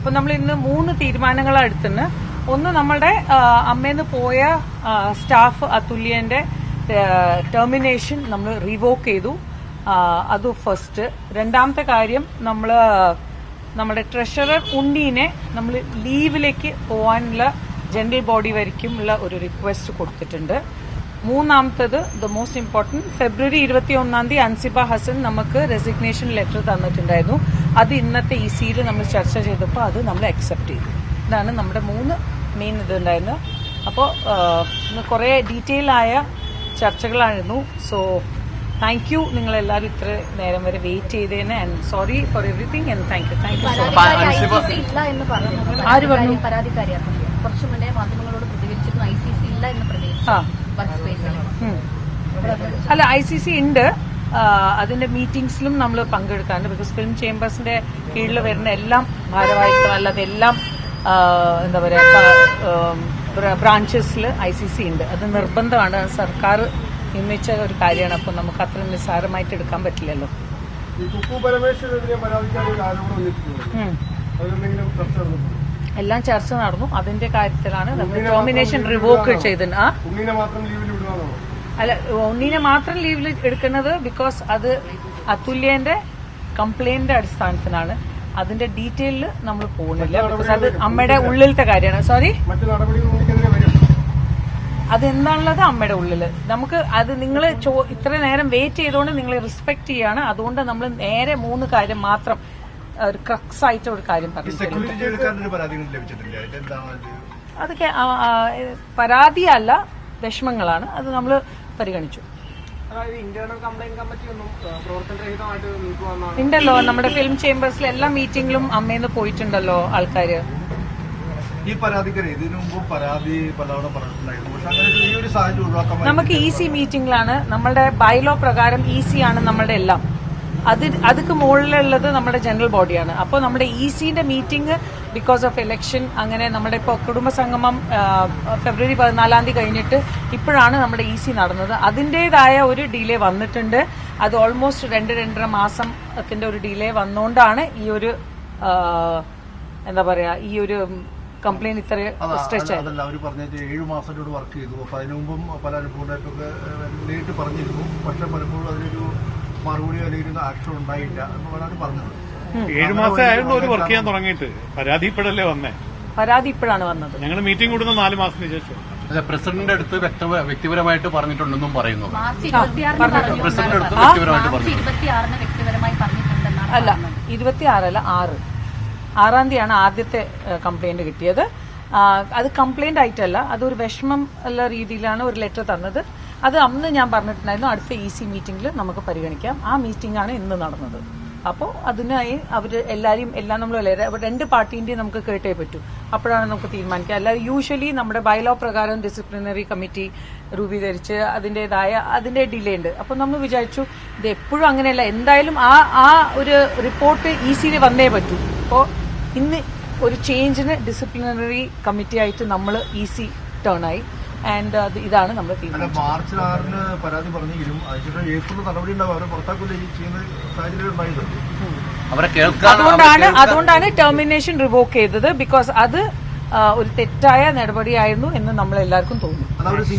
അപ്പൊ നമ്മൾ ഇന്ന് 3 തീരുമാനങ്ങളാണ് എടുത്തിന്. ഒന്ന്, നമ്മളുടെ അമ്മേന്ന് പോയ സ്റ്റാഫ് അതുല്യന്റെ ടെർമിനേഷൻ നമ്മൾ റീവോക്ക് ചെയ്തു. അത് ഫസ്റ്റ്. രണ്ടാമത്തെ കാര്യം, നമ്മുടെ ട്രഷറർ ഉണ്ണീനെ നമ്മൾ ലീവിലേക്ക് പോകാനുള്ള ജനറൽ ബോഡി വരയ്ക്കുമുള്ള ഒരു റിക്വസ്റ്റ് കൊടുത്തിട്ടുണ്ട്. മൂന്നാമത്തത്, ദ മോസ്റ്റ് ഇമ്പോർട്ടന്റ്, ഫെബ്രുവരി 21 അൻസിബ ഹസൻ നമുക്ക് റെസിഗ്നേഷൻ ലെറ്റർ തന്നിട്ടുണ്ടായിരുന്നു. അത് ഇന്നത്തെ ഇസിയിൽ നമ്മൾ ചർച്ച ചെയ്തപ്പോൾ അത് നമ്മൾ അക്സെപ്റ്റ് ചെയ്തു. ഇതാണ് നമ്മുടെ 3 മെയിൻ ഇതുണ്ടായിരുന്നത്. അപ്പോൾ ഇന്ന് കുറേ ഡീറ്റെയിൽ ആയ ചർച്ചകളായിരുന്നു. സോ താങ്ക് യു, നിങ്ങളെല്ലാവരും ഇത്ര നേരം വരെ വെയിറ്റ് ചെയ്തതിന്. And sorry four everything and thank you so much. ആര് പറഞ്ഞു? കുറച്ചു മുന്നേ മാധ്യമങ്ങളോട് പ്രതികരിച്ചിരുന്നു ICC ഇല്ല എന്ന് പ്രതികരിച്ചു. അല്ല, ICC ഉണ്ട്. അതിന്റെ മീറ്റിംഗ്സിലും നമ്മൾ പങ്കെടുക്കാറുണ്ട്. ബിക്കോസ് ഫിലിം ചേംബേഴ്സിന്റെ കീഴിൽ വരുന്ന എല്ലാം ഭാരവാഹിത്വം അല്ലാതെ എല്ലാം എന്താ പറയുക ബ്രാഞ്ചസിൽ ICC ഉണ്ട്. അത് നിർബന്ധമാണ്, സർക്കാർ നിയമിച്ച ഒരു കാര്യമാണ്. അപ്പോൾ നമുക്ക് അത്ര നിസ്സാരമായിട്ട് എടുക്കാൻ പറ്റില്ലല്ലോ. എല്ലാം ചർച്ച നടന്നു. അതിന്റെ കാര്യത്തിലാണ് നമ്മൾ നോമിനേഷൻ റിവോക്ക് ചെയ്തത്. അല്ല, ഉണ്ണീനെ മാത്രം ലീവിൽ എടുക്കുന്നത് ബിക്കോസ് അത് അതുല്യന്റെ കംപ്ലൈന്റിന്റെ അടിസ്ഥാനത്തിലാണ്. അതിന്റെ ഡീറ്റെയിലിൽ നമ്മൾ പോകുന്നില്ല. ബിക്കോസ് അത് അമ്മയുടെ ഉള്ളിലത്തെ കാര്യമാണ്. സോറി, അതെന്താണുള്ളത് അമ്മയുടെ ഉള്ളില്. നമുക്ക് അത് നിങ്ങൾ ഇത്ര നേരം വെയിറ്റ് ചെയ്തുകൊണ്ട് നിങ്ങളെ റെസ്പെക്ട് ചെയ്യാണ്. അതുകൊണ്ട് നമ്മൾ നേരെ 3 കാര്യം മാത്രം ഒരു ക്രക്സ് ആയിട്ട് ഒരു കാര്യം പറഞ്ഞു. അതൊക്കെ പരാതിയല്ല, വിഷമങ്ങളാണ്. അത് നമ്മൾ പരിഗണിച്ചു. ഉണ്ടല്ലോ, നമ്മുടെ ഫിലിം ചേംബേഴ്സിൽ എല്ലാ മീറ്റിംഗിലും അമ്മേന്ന് പോയിട്ടുണ്ടല്ലോ ആൾക്കാര്. ഈ പരാതിക്കാരെ ഇതിനു മുമ്പ് പരാതി പലതവണ പറഞ്ഞിട്ടുണ്ടായിരുന്നു. പക്ഷെ അങ്ങനെ ഈ ഒരു സാഹചര്യം ഒഴിവാക്കാൻ നമുക്ക് EC മീറ്റിംഗിലാണ്. നമ്മളുടെ ബൈലോ പ്രകാരം EC ആണ് നമ്മളുടെ എല്ലാം. അതിക്ക് മുകളിലുള്ളത് നമ്മുടെ ജനറൽ ബോഡിയാണ്. അപ്പോൾ നമ്മുടെ ECന്റെ മീറ്റിംഗ് ബിക്കോസ് ഓഫ് ഇലക്ഷൻ അങ്ങനെ നമ്മുടെ ഇപ്പോൾ കുടുംബസംഗമം ഫെബ്രുവരി 14 കഴിഞ്ഞിട്ട് ഇപ്പോഴാണ് നമ്മുടെ EC നടന്നത്. അതിൻ്റെതായ ഒരു ഡിലേ വന്നിട്ടുണ്ട്. അത് ഓൾമോസ്റ്റ് 2-2.5 മാസത്തിന്റെ ഒരു ഡിലേ വന്നുകൊണ്ടാണ് ഈ ഒരു എന്താ പറയാ ഈ ഒരു കംപ്ലൈന്റ് ഇത്ര സ്ട്രെച്ച് ആയത്. അവർ പറഞ്ഞത് 7 മാസത്തോട് വർക്ക് ചെയ്തു. അപ്പൊ അതിനു മുമ്പും പല അനുഭവങ്ങളായിട്ടൊക്കെ നേരിട്ട് പറഞ്ഞിരുന്നു. പക്ഷെ പലപ്പോഴും അതിനൊരു മറുപടി അല്ലെങ്കിൽ ആക്ഷൻ ഉണ്ടായില്ല എന്നുള്ളതാണ് പറഞ്ഞത്. 7 മാസമായിരുന്നു ഒരു വർക്ക് ചെയ്യാൻ തുടങ്ങിയിട്ട്. പരാതി ഇപ്പോഴല്ലേ വന്നേ? പരാതി ഇപ്പോഴാണ് വന്നത്. ഞങ്ങൾ മീറ്റിംഗ് കൂടുന്ന 4 മാസത്തിന് ശേഷം. പ്രസിഡന്റിന്റെ അടുത്ത് വ്യക്തിപരമായിട്ട് പറഞ്ഞിട്ടുണ്ടെന്നും പറയുന്നു. അല്ല, 26 അല്ല 6-ാം തീയതിയാണ് ആദ്യത്തെ കംപ്ലൈന്റ് കിട്ടിയത്. അത് കംപ്ലൈന്റ് ആയിട്ടല്ല, അതൊരു വിഷമം ഉള്ള രീതിയിലാണ് ഒരു ലെറ്റർ തന്നത്. അത് അന്ന് ഞാൻ പറഞ്ഞിട്ടുണ്ടായിരുന്നു അടുത്ത EC മീറ്റിംഗിൽ നമുക്ക് പരിഗണിക്കാം. ആ മീറ്റിംഗ് ആണ് ഇന്ന് നടന്നത്. അപ്പോൾ അതിനായി എല്ലാം നമ്മൾ 2 പാർട്ടീന്റെയും നമുക്ക് കേട്ടേ പറ്റൂ. അപ്പോഴാണ് നമുക്ക് തീരുമാനിക്കുക. അല്ലാതെ യൂഷ്വലി നമ്മുടെ ബൈലോ പ്രകാരം ഡിസിപ്ലിനറി കമ്മിറ്റി രൂപീകരിച്ച് അതിന്റെ ഡിലേ ഉണ്ട്. അപ്പോൾ നമ്മൾ വിചാരിച്ചു ഇത് എപ്പോഴും അങ്ങനെയല്ല, എന്തായാലും ആ ഒരു റിപ്പോർട്ട് ECയിൽ വന്നേ പറ്റൂ. അപ്പോൾ ഇന്ന് ഒരു ചേഞ്ചിന് ഡിസിപ്ലിനറി കമ്മിറ്റി ആയിട്ട് നമ്മൾ EC ടേണായി. ആൻഡ് ഇതാണ് നമ്മൾ തീരുമാനിച്ചത്. മാർച്ച് 6 പരാതി പറഞ്ഞെങ്കിലും അതിനുശേഷം ഏപ്രിൽ നടപടി ഉണ്ടാവും. അവരെ പുറത്താക്കില്ല ചെയ്യുന്ന സാഹചര്യം ഉണ്ടായിട്ടുണ്ട്. അതുകൊണ്ടാണ് ടെർമിനേഷൻ റിവോക്ക് ചെയ്തത്. ബിക്കോസ് അത് ഒരു തെറ്റായ നടപടിയായിരുന്നു എന്ന് നമ്മൾ എല്ലാവർക്കും തോന്നുന്നു.